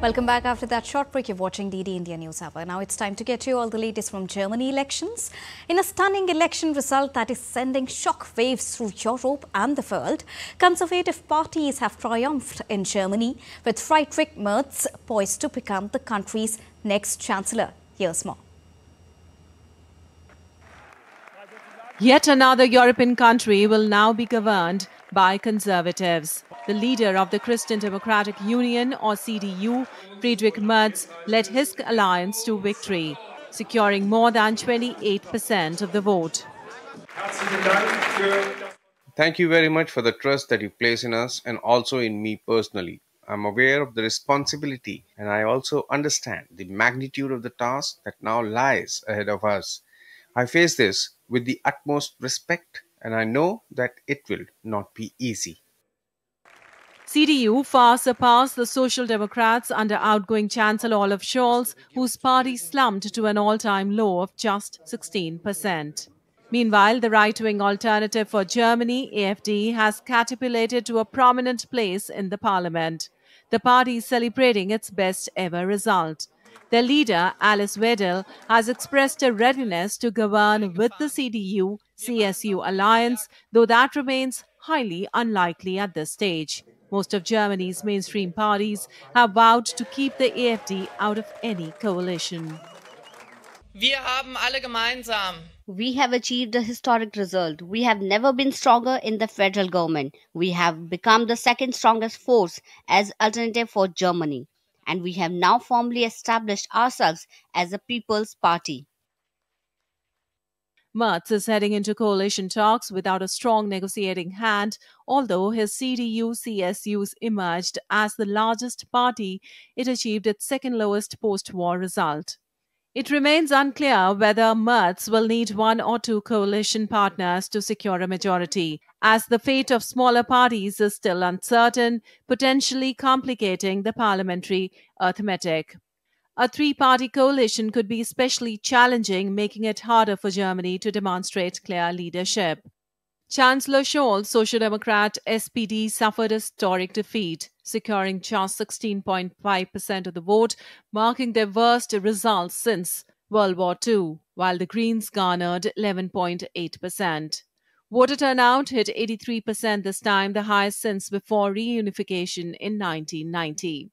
Welcome back after that short break. You're watching DD India News Hour. Now it's time to get you all the latest from Germany elections. In a stunning election result that is sending shock waves through Europe and the world, conservative parties have triumphed in Germany, with Friedrich Merz poised to become the country's next chancellor. Here's more. Yet another European country will now be governed by conservatives. The leader of the Christian Democratic Union, or CDU, Friedrich Merz, led his alliance to victory, securing more than 28% of the vote. Thank you very much for the trust that you place in us and also in me personally. I'm aware of the responsibility and I also understand the magnitude of the task that now lies ahead of us. I face this with the utmost respect and I know that it will not be easy. CDU far surpassed the Social Democrats under outgoing Chancellor Olaf Scholz, whose party slumped to an all-time low of just 16%. Meanwhile, the right-wing Alternative for Germany, AfD, has catapulted to a prominent place in the parliament. The party is celebrating its best-ever result. Their leader, Alice Weidel, has expressed a readiness to govern with the CDU-CSU alliance, though that remains highly unlikely at this stage. Most of Germany's mainstream parties have vowed to keep the AfD out of any coalition. Wir haben alle gemeinsam. We have achieved a historic result. We have never been stronger in the federal government. We have become the second strongest force as Alternative for Germany. And we have now formally established ourselves as a People's Party. Merz is heading into coalition talks without a strong negotiating hand, although his CDU-CSUs emerged as the largest party. It achieved its second lowest post-war result. It remains unclear whether Merz will need one or two coalition partners to secure a majority, as the fate of smaller parties is still uncertain, potentially complicating the parliamentary arithmetic. A three-party coalition could be especially challenging, making it harder for Germany to demonstrate clear leadership. Chancellor Scholz, Social Democrat SPD, suffered a historic defeat, securing just 16.5% of the vote, marking their worst results since World War II, while the Greens garnered 11.8%. Voter turnout hit 83% this time, the highest since before reunification in 1990.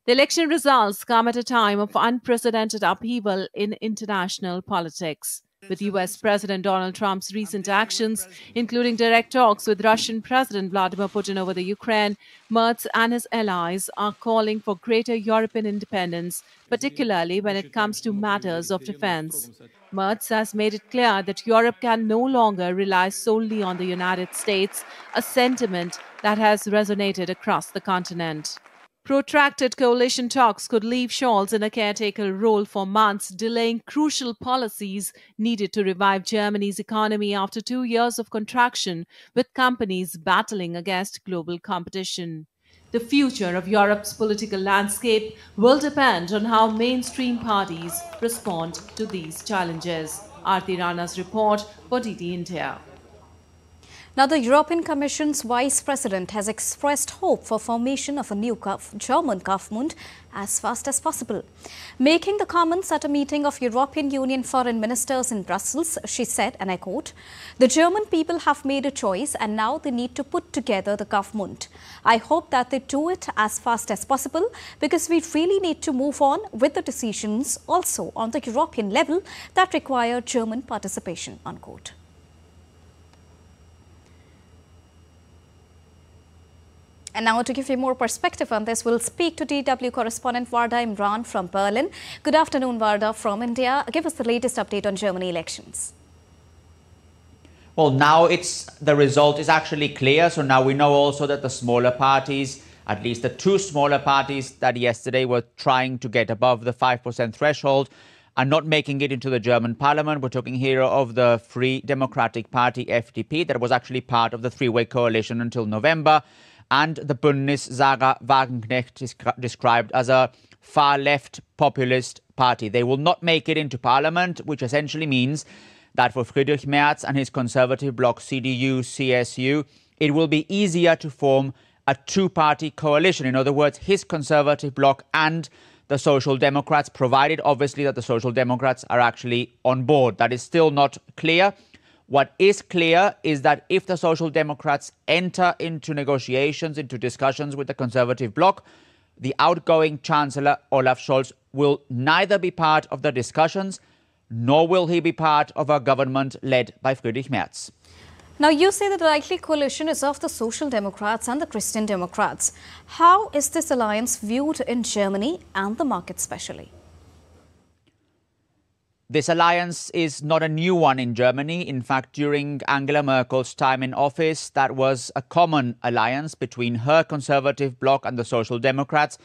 The election results come at a time of unprecedented upheaval in international politics. With US President Donald Trump's recent actions, including direct talks with Russian President Vladimir Putin over the Ukraine, Merz and his allies are calling for greater European independence, particularly when it comes to matters of defense. Merz has made it clear that Europe can no longer rely solely on the United States, a sentiment that has resonated across the continent. Protracted coalition talks could leave Scholz in a caretaker role for months, delaying crucial policies needed to revive Germany's economy after 2 years of contraction, with companies battling against global competition. The future of Europe's political landscape will depend on how mainstream parties respond to these challenges. Aarti Rana's report for DD India. Now, the European Commission's Vice President has expressed hope for formation of a new German government as fast as possible. Making the comments at a meeting of European Union foreign ministers in Brussels, she said, and I quote, "The German people have made a choice and now they need to put together the government. I hope that they do it as fast as possible because we really need to move on with the decisions also on the European level that require German participation," unquote. And now to give you more perspective on this, we'll speak to DW correspondent Varda Imran from Berlin. Good afternoon, Varda from India. Give us the latest update on Germany elections. Well, now the result is actually clear. So now we know also that the smaller parties, at least the two smaller parties that yesterday were trying to get above the 5% threshold, are not making it into the German parliament. We're talking here of the Free Democratic Party, FDP, that was actually part of the three-way coalition until November, and the Bündnis Sarah Wagenknecht is described as a far-left populist party. They will not make it into parliament, which essentially means that for Friedrich Merz and his conservative bloc CDU-CSU, it will be easier to form a two-party coalition. In other words, his Conservative bloc and the Social Democrats, provided obviously that the Social Democrats are actually on board. That is still not clear. What is clear is that if the Social Democrats enter into negotiations, into discussions with the Conservative bloc, the outgoing Chancellor Olaf Scholz will neither be part of the discussions, nor will he be part of a government led by Friedrich Merz. Now, you say that the likely coalition is of the Social Democrats and the Christian Democrats. How is this alliance viewed in Germany and the market especially? This alliance is not a new one in Germany. In fact, during Angela Merkel's time in office, that was a common alliance between her Conservative bloc and the Social Democrats.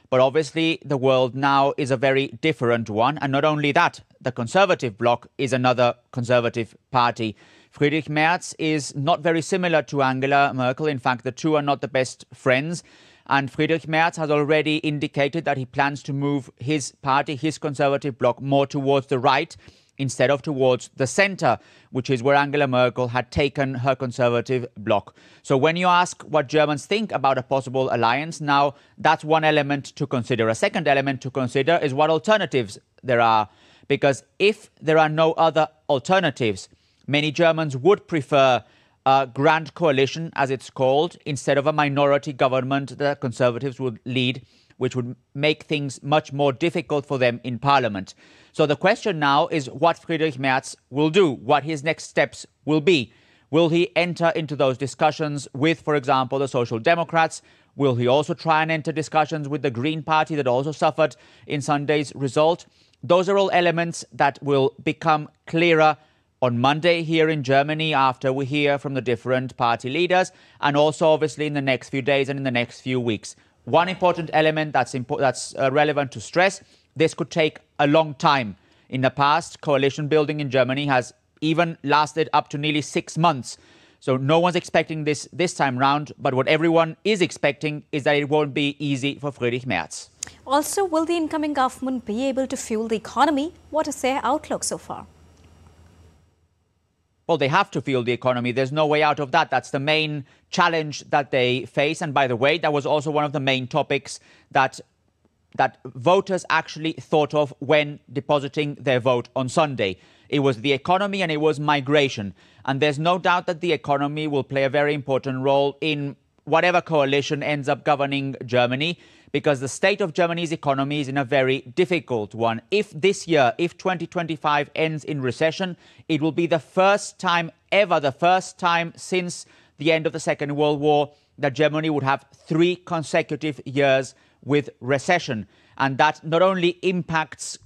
But obviously, the world now is a very different one. And not only that, the Conservative bloc is another Conservative party. Friedrich Merz is not very similar to Angela Merkel. In fact, the two are not the best friends. And Friedrich Merz has already indicated that he plans to move his party, his Conservative bloc, more towards the right instead of towards the center, which is where Angela Merkel had taken her Conservative bloc. So when you ask what Germans think about a possible alliance, now that's one element to consider. A second element to consider is what alternatives there are. Because if there are no other alternatives, many Germans would prefer a grand coalition, as it's called, instead of a minority government that Conservatives would lead, which would make things much more difficult for them in Parliament. So the question now is what Friedrich Merz will do, what his next steps will be. Will he enter into those discussions with, for example, the Social Democrats? Will he also try and enter discussions with the Green Party that also suffered in Sunday's result? Those are all elements that will become clearer on Monday here in Germany after we hear from the different party leaders, and also obviously in the next few days and in the next few weeks. One important element that's relevant to stress, this could take a long time. In the past, coalition building in Germany has even lasted up to nearly 6 months. So no one's expecting this time round, but what everyone is expecting is that it won't be easy for Friedrich Merz. Also, will the incoming government be able to fuel the economy? What is their outlook so far? Well, they have to fuel the economy. There's no way out of that. That's the main challenge that they face. And by the way, that was also one of the main topics that voters actually thought of when depositing their vote on Sunday. It was the economy and it was migration. And there's no doubt that the economy will play a very important role in whatever coalition ends up governing Germany, because the state of Germany's economy is in a very difficult one. If this year, if 2025 ends in recession, it will be the first time ever, the first time since the end of the Second World War, that Germany would have 3 consecutive years with recession. And that not only impacts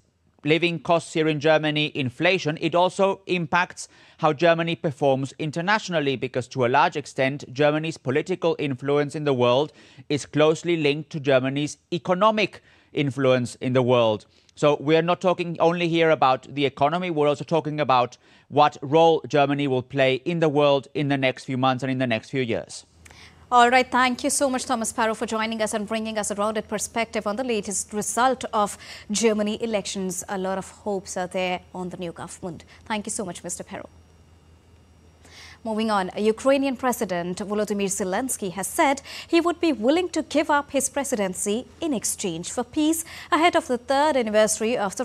living costs here in Germany, inflation, it also impacts how Germany performs internationally, because to a large extent, Germany's political influence in the world is closely linked to Germany's economic influence in the world. So we're not talking only here about the economy, we're also talking about what role Germany will play in the world in the next few months and in the next few years. All right. Thank you so much, Thomas Sparrow, for joining us and bringing us a rounded perspective on the latest result of Germany elections. A lot of hopes are there on the new government. Thank you so much, Mr. Sparrow. Moving on, Ukrainian President Volodymyr Zelensky has said he would be willing to give up his presidency in exchange for peace ahead of the 3rd anniversary of the